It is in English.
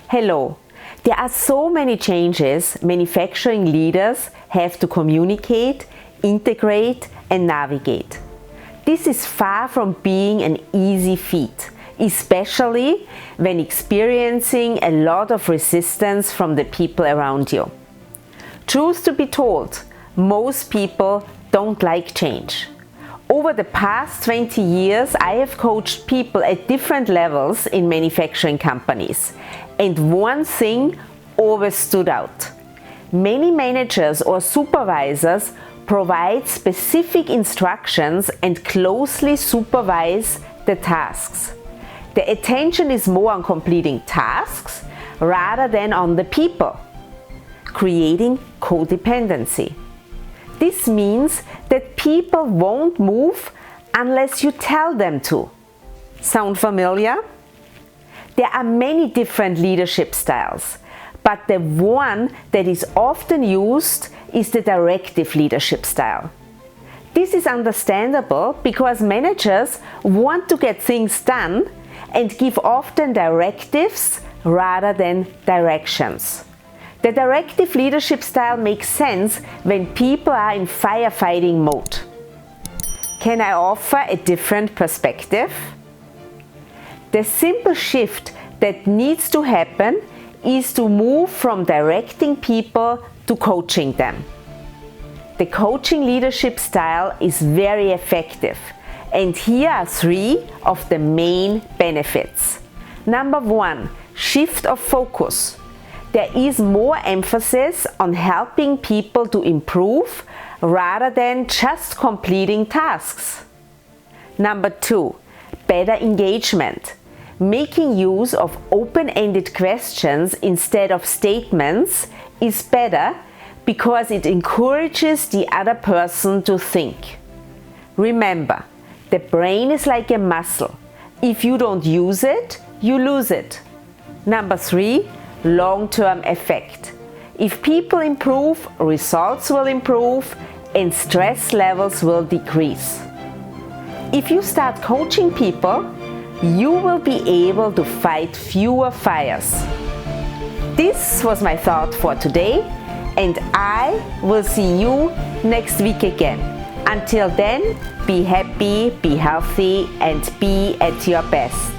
Hello. There are so many changes manufacturing leaders have to communicate, integrate, and navigate. This is far from being an easy feat, especially when experiencing a lot of resistance from the people around you. Truth to be told, most people don't like change. Over the past 20 years, I have coached people at different levels in manufacturing companies, and one thing always stood out. Many managers or supervisors provide specific instructions and closely supervise the tasks. The attention is more on completing tasks rather than on the people, creating co-dependency. This means that people won't move unless you tell them to. Sound familiar? There are many different leadership styles, but the one that is often used is the directive leadership style. This is understandable because managers want to get things done and give often directives rather than directions. The directive leadership style makes sense when people are in firefighting mode. Can I offer a different perspective? The simple shift that needs to happen is to move from directing people to coaching them. The coaching leadership style is very effective, and here are 3 of the main benefits. Number 1, shift of focus. There is more emphasis on helping people to improve rather than just completing tasks. Number 2, better engagement. Making use of open-ended questions instead of statements is better because it encourages the other person to think. Remember, the brain is like a muscle. If you don't use it, you lose it. Number 3, long-term effect. If people improve, results will improve and stress levels will decrease. If you start coaching people, you will be able to fight fewer fires. This was my thought for today, and I will see you next week again. Until then, be happy, be healthy, and be at your best.